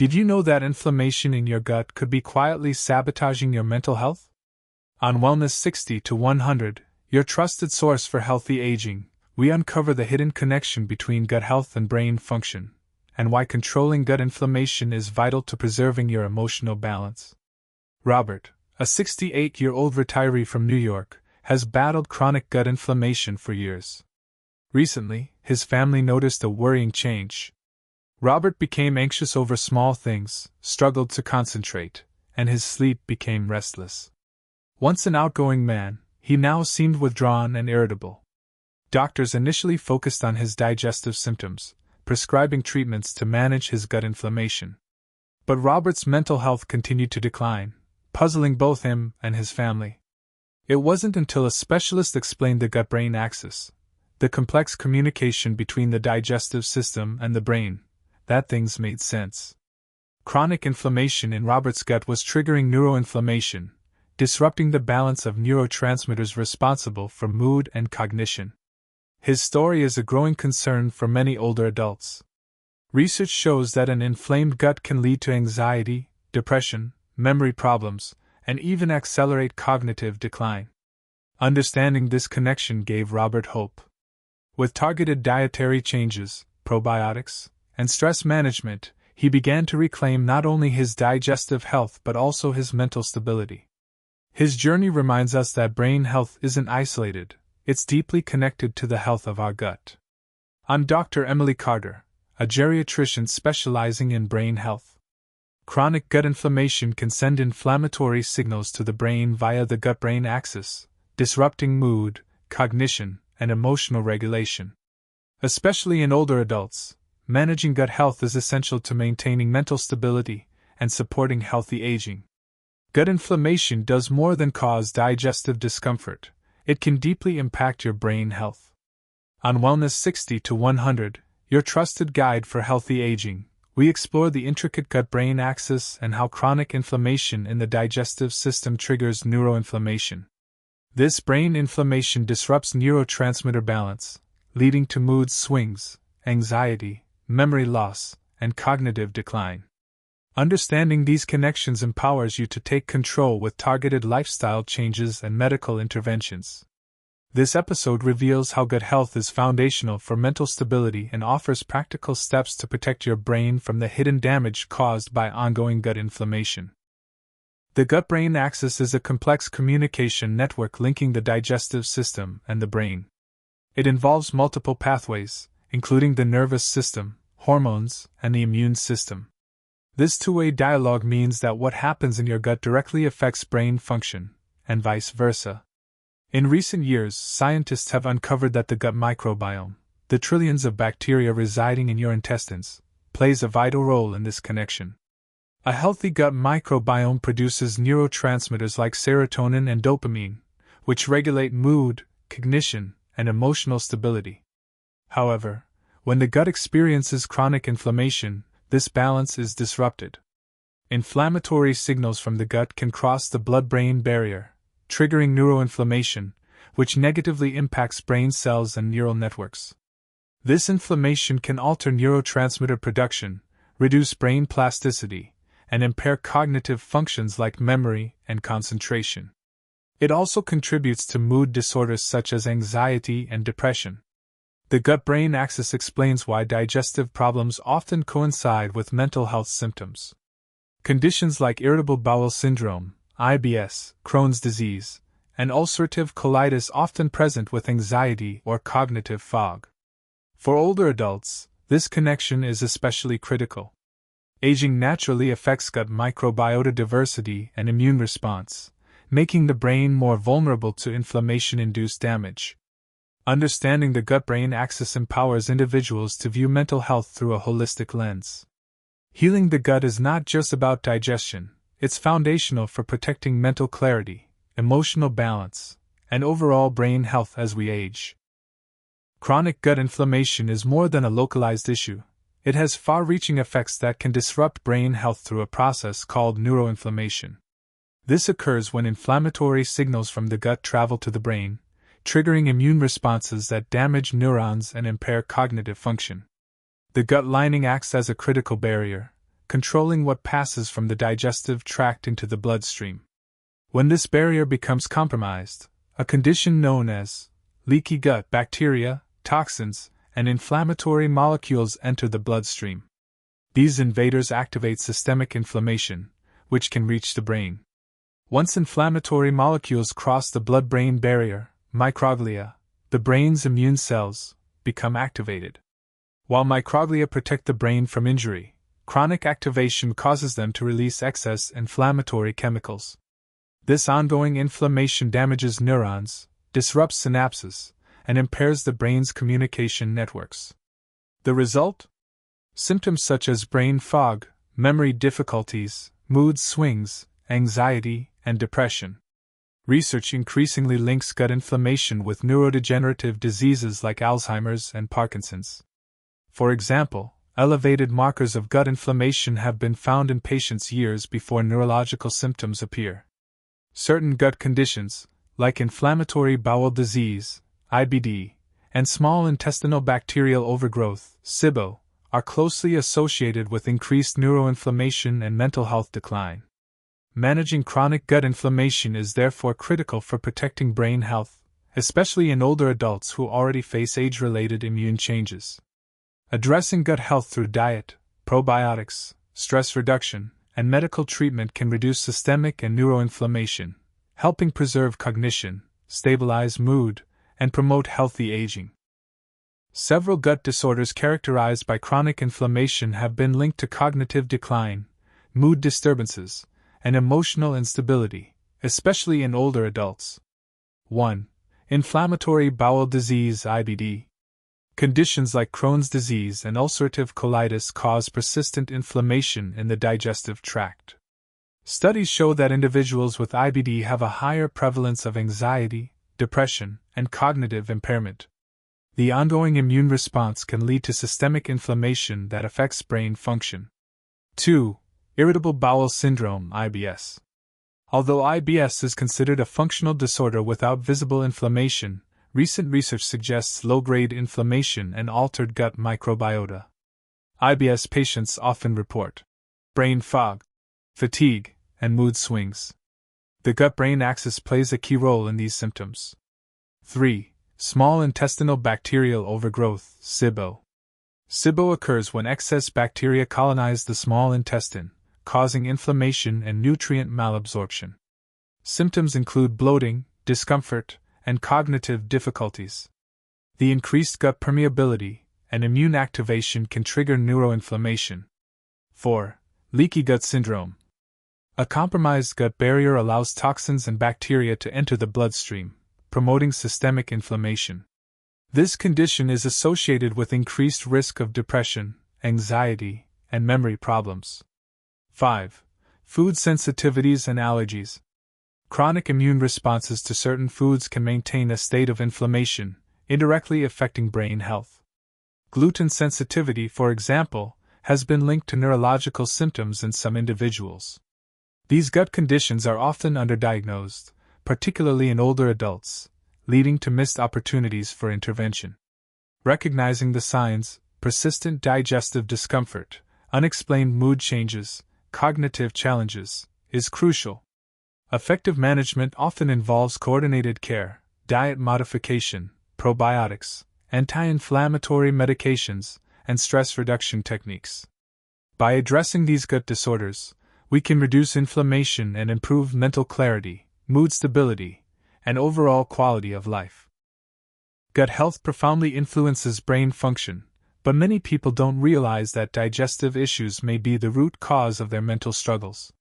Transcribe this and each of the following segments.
Did you know that inflammation in your gut could be quietly sabotaging your mental health? On Wellness 60 to 100, your trusted source for healthy aging, we uncover the hidden connection between gut health and brain function, and why controlling gut inflammation is vital to preserving your emotional balance. Robert, a 68-year-old retiree from New York, has battled chronic gut inflammation for years. Recently, his family noticed a worrying change. Robert became anxious over small things, struggled to concentrate, and his sleep became restless. Once an outgoing man, he now seemed withdrawn and irritable. Doctors initially focused on his digestive symptoms, prescribing treatments to manage his gut inflammation. But Robert's mental health continued to decline, puzzling both him and his family. It wasn't until a specialist explained the gut-brain axis, the complex communication between the digestive system and the brain, that things made sense. Chronic inflammation in Robert's gut was triggering neuroinflammation, disrupting the balance of neurotransmitters responsible for mood and cognition. His story is a growing concern for many older adults. Research shows that an inflamed gut can lead to anxiety, depression, memory problems, and even accelerate cognitive decline. Understanding this connection gave Robert hope. With targeted dietary changes, probiotics, and stress management, he began to reclaim not only his digestive health but also his mental stability. His journey reminds us that brain health isn't isolated, it's deeply connected to the health of our gut. I'm Dr. Emily Carter, a geriatrician specializing in brain health. Chronic gut inflammation can send inflammatory signals to the brain via the gut-brain axis, disrupting mood, cognition, and emotional regulation. Especially in older adults, managing gut health is essential to maintaining mental stability and supporting healthy aging. Gut inflammation does more than cause digestive discomfort, it can deeply impact your brain health. On Wellness 60 to 100, your trusted guide for healthy aging, we explore the intricate gut-brain axis and how chronic inflammation in the digestive system triggers neuroinflammation. This brain inflammation disrupts neurotransmitter balance, leading to mood swings, anxiety, memory loss, and cognitive decline. Understanding these connections empowers you to take control with targeted lifestyle changes and medical interventions. This episode reveals how gut health is foundational for mental stability and offers practical steps to protect your brain from the hidden damage caused by ongoing gut inflammation. The gut-brain axis is a complex communication network linking the digestive system and the brain. It involves multiple pathways, including the nervous system, hormones, and the immune system. This two-way dialogue means that what happens in your gut directly affects brain function, and vice versa. In recent years, scientists have uncovered that the gut microbiome, the trillions of bacteria residing in your intestines, plays a vital role in this connection. A healthy gut microbiome produces neurotransmitters like serotonin and dopamine, which regulate mood, cognition, and emotional stability. However, when the gut experiences chronic inflammation, this balance is disrupted. Inflammatory signals from the gut can cross the blood-brain barrier, triggering neuroinflammation, which negatively impacts brain cells and neural networks. This inflammation can alter neurotransmitter production, reduce brain plasticity, and impair cognitive functions like memory and concentration. It also contributes to mood disorders such as anxiety and depression. The gut-brain axis explains why digestive problems often coincide with mental health symptoms. Conditions like irritable bowel syndrome, IBS, Crohn's disease, and ulcerative colitis often present with anxiety or cognitive fog. For older adults, this connection is especially critical. Aging naturally affects gut microbiota diversity and immune response, making the brain more vulnerable to inflammation-induced damage. Understanding the gut-brain axis empowers individuals to view mental health through a holistic lens. Healing the gut is not just about digestion, it's foundational for protecting mental clarity, emotional balance, and overall brain health as we age. Chronic gut inflammation is more than a localized issue. It has far-reaching effects that can disrupt brain health through a process called neuroinflammation. This occurs when inflammatory signals from the gut travel to the brain, triggering immune responses that damage neurons and impair cognitive function. The gut lining acts as a critical barrier, controlling what passes from the digestive tract into the bloodstream. When this barrier becomes compromised, a condition known as leaky gut bacteria, toxins, and inflammatory molecules enter the bloodstream. These invaders activate systemic inflammation, which can reach the brain. Once inflammatory molecules cross the blood-brain barrier, microglia, the brain's immune cells, become activated. While microglia protect the brain from injury, chronic activation causes them to release excess inflammatory chemicals. This ongoing inflammation damages neurons, disrupts synapses, and impairs the brain's communication networks. The result? Symptoms such as brain fog, memory difficulties, mood swings, anxiety, and depression. Research increasingly links gut inflammation with neurodegenerative diseases like Alzheimer's and Parkinson's. For example, elevated markers of gut inflammation have been found in patients years before neurological symptoms appear. Certain gut conditions, like inflammatory bowel disease, IBD, and small intestinal bacterial overgrowth, SIBO, are closely associated with increased neuroinflammation and mental health decline. Managing chronic gut inflammation is therefore critical for protecting brain health, especially in older adults who already face age-related immune changes. Addressing gut health through diet, probiotics, stress reduction, and medical treatment can reduce systemic and neuroinflammation, helping preserve cognition, stabilize mood, and promote healthy aging. Several gut disorders characterized by chronic inflammation have been linked to cognitive decline, mood disturbances, and emotional instability, especially in older adults. 1. Inflammatory bowel disease (IBD). Conditions like Crohn's disease and ulcerative colitis cause persistent inflammation in the digestive tract. Studies show that individuals with IBD have a higher prevalence of anxiety, depression, and cognitive impairment. The ongoing immune response can lead to systemic inflammation that affects brain function. 2. Irritable bowel syndrome (IBS). Although IBS is considered a functional disorder without visible inflammation, recent research suggests low-grade inflammation and altered gut microbiota. IBS patients often report brain fog, fatigue, and mood swings. The gut-brain axis plays a key role in these symptoms. 3. Small intestinal bacterial overgrowth (SIBO). SIBO occurs when excess bacteria colonize the small intestine, causing inflammation and nutrient malabsorption. Symptoms include bloating, discomfort, and cognitive difficulties. The increased gut permeability and immune activation can trigger neuroinflammation. 4. Leaky gut syndrome. A compromised gut barrier allows toxins and bacteria to enter the bloodstream, promoting systemic inflammation. This condition is associated with increased risk of depression, anxiety, and memory problems. 5. Food sensitivities and allergies. Chronic immune responses to certain foods can maintain a state of inflammation, indirectly affecting brain health. Gluten sensitivity, for example, has been linked to neurological symptoms in some individuals. These gut conditions are often underdiagnosed, particularly in older adults, leading to missed opportunities for intervention. Recognizing the signs, persistent digestive discomfort, unexplained mood changes, cognitive challenges, is crucial. Effective management often involves coordinated care, diet modification, probiotics, anti-inflammatory medications, and stress reduction techniques. By addressing these gut disorders, we can reduce inflammation and improve mental clarity, mood stability, and overall quality of life. Gut health profoundly influences brain function, but many people don't realize that digestive issues may be the root cause of their mental struggles.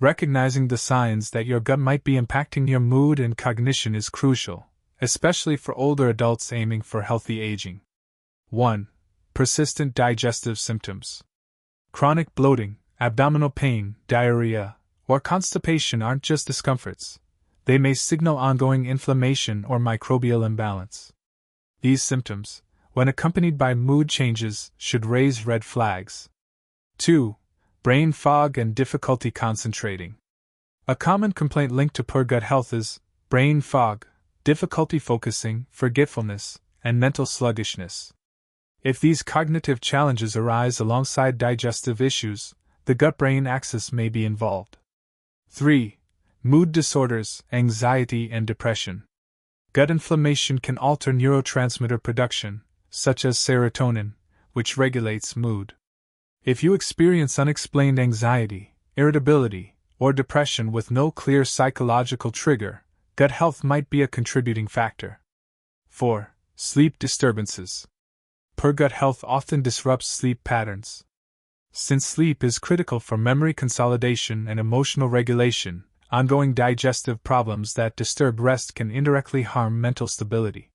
Recognizing the signs that your gut might be impacting your mood and cognition is crucial, especially for older adults aiming for healthy aging. 1. Persistent digestive symptoms. Chronic bloating, abdominal pain, diarrhea, or constipation aren't just discomforts. They may signal ongoing inflammation or microbial imbalance. These symptoms, when accompanied by mood changes, should raise red flags. 2. Brain fog and difficulty concentrating. A common complaint linked to poor gut health is brain fog, difficulty focusing, forgetfulness, and mental sluggishness. If these cognitive challenges arise alongside digestive issues, the gut-brain axis may be involved. 3. Mood disorders, anxiety, and depression. Gut inflammation can alter neurotransmitter production, such as serotonin, which regulates mood. If you experience unexplained anxiety, irritability, or depression with no clear psychological trigger, gut health might be a contributing factor. 4. Sleep disturbances. Poor gut health often disrupts sleep patterns. Since sleep is critical for memory consolidation and emotional regulation, ongoing digestive problems that disturb rest can indirectly harm mental stability.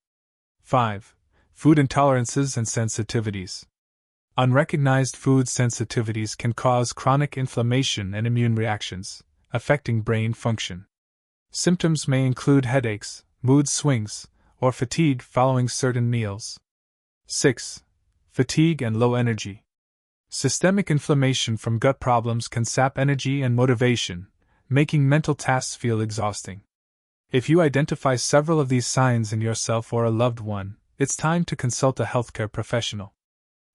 5. Food intolerances and sensitivities. Unrecognized food sensitivities can cause chronic inflammation and immune reactions, affecting brain function. Symptoms may include headaches, mood swings, or fatigue following certain meals. 6. Fatigue and low energy. Systemic inflammation from gut problems can sap energy and motivation, making mental tasks feel exhausting. If you identify several of these signs in yourself or a loved one, it's time to consult a healthcare professional.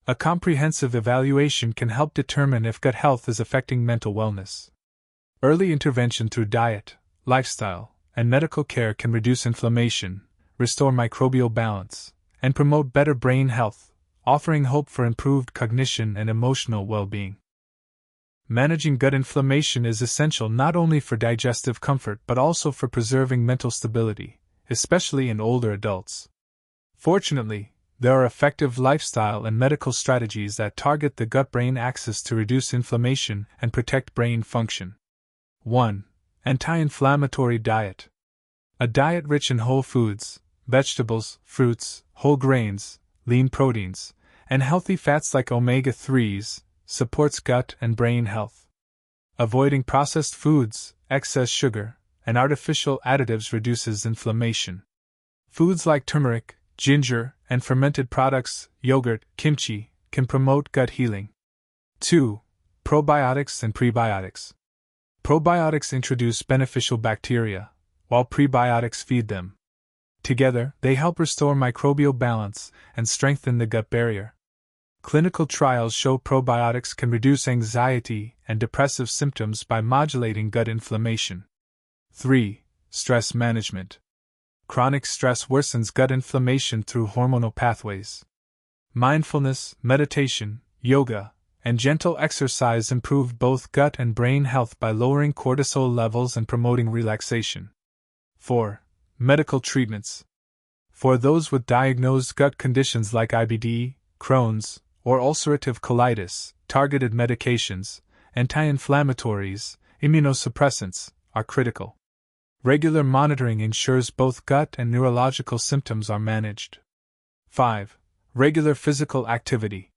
A comprehensive evaluation can help determine if gut health is affecting mental wellness. Early intervention through diet, lifestyle, and medical care can reduce inflammation, restore microbial balance, and promote better brain health, offering hope for improved cognition and emotional well-being. Managing gut inflammation is essential not only for digestive comfort but also for preserving mental stability, especially in older adults. Fortunately, there are effective lifestyle and medical strategies that target the gut-brain axis to reduce inflammation and protect brain function. 1. Anti-inflammatory diet. A diet rich in whole foods, vegetables, fruits, whole grains, lean proteins, and healthy fats like omega-3s supports gut and brain health. Avoiding processed foods, excess sugar, and artificial additives reduces inflammation. Foods like turmeric, ginger, and fermented products, yogurt, kimchi, can promote gut healing. 2. Probiotics and prebiotics. Probiotics introduce beneficial bacteria, while prebiotics feed them. Together, they help restore microbial balance and strengthen the gut barrier. Clinical trials show probiotics can reduce anxiety and depressive symptoms by modulating gut inflammation. 3. Stress management. Chronic stress worsens gut inflammation through hormonal pathways. Mindfulness, meditation, yoga, and gentle exercise improve both gut and brain health by lowering cortisol levels and promoting relaxation. 4. Medical treatments. For those with diagnosed gut conditions like IBD, Crohn's, or ulcerative colitis, targeted medications, anti-inflammatories, immunosuppressants, are critical. Regular monitoring ensures both gut and neurological symptoms are managed. 5. Regular physical activity.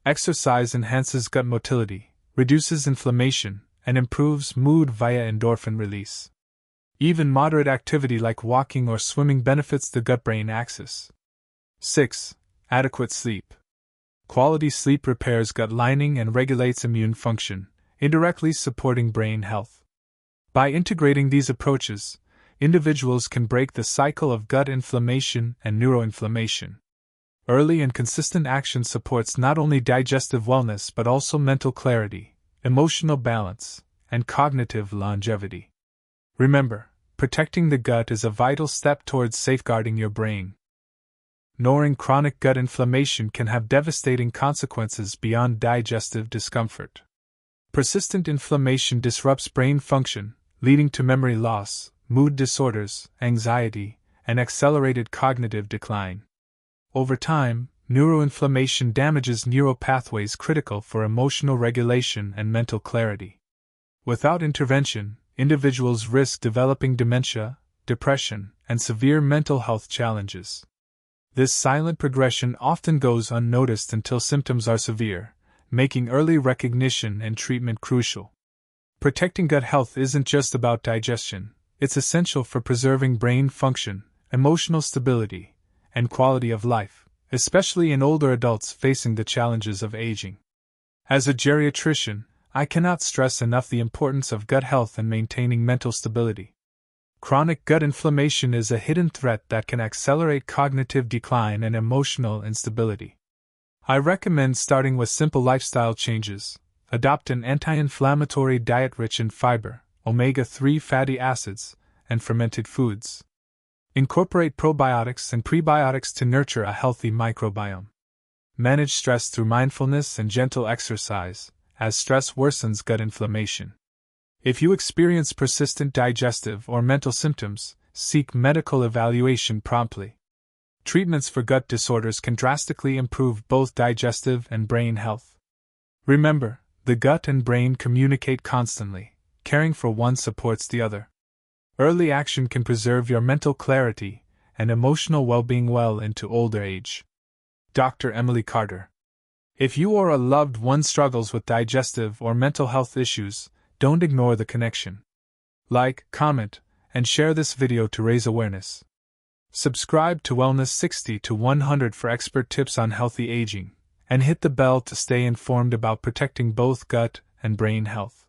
Exercise enhances gut motility, reduces inflammation, and improves mood via endorphin release. Even moderate activity like walking or swimming benefits the gut-brain axis. 6. Adequate sleep. Quality sleep repairs gut lining and regulates immune function, indirectly supporting brain health. By integrating these approaches, individuals can break the cycle of gut inflammation and neuroinflammation. Early and consistent action supports not only digestive wellness but also mental clarity, emotional balance, and cognitive longevity. Remember, protecting the gut is a vital step towards safeguarding your brain. Ignoring chronic gut inflammation can have devastating consequences beyond digestive discomfort. Persistent inflammation disrupts brain function, leading to memory loss, mood disorders, anxiety, and accelerated cognitive decline. Over time, neuroinflammation damages neural pathways critical for emotional regulation and mental clarity. Without intervention, individuals risk developing dementia, depression, and severe mental health challenges. This silent progression often goes unnoticed until symptoms are severe, making early recognition and treatment crucial. Protecting gut health isn't just about digestion, it's essential for preserving brain function, emotional stability, and quality of life, especially in older adults facing the challenges of aging. As a geriatrician, I cannot stress enough the importance of gut health and maintaining mental stability. Chronic gut inflammation is a hidden threat that can accelerate cognitive decline and emotional instability. I recommend starting with simple lifestyle changes, Adopt an anti-inflammatory diet rich in fiber, omega-3 fatty acids, and fermented foods. Incorporate probiotics and prebiotics to nurture a healthy microbiome. Manage stress through mindfulness and gentle exercise, as stress worsens gut inflammation. If you experience persistent digestive or mental symptoms, seek medical evaluation promptly. Treatments for gut disorders can drastically improve both digestive and brain health. Remember, the gut and brain communicate constantly, caring for one supports the other. Early action can preserve your mental clarity and emotional well-being well into older age. Dr. Emily Carter. If you or a loved one struggles with digestive or mental health issues, don't ignore the connection. Like, comment, and share this video to raise awareness. Subscribe to Wellness 60 to 100 for expert tips on healthy aging, and hit the bell to stay informed about protecting both gut and brain health.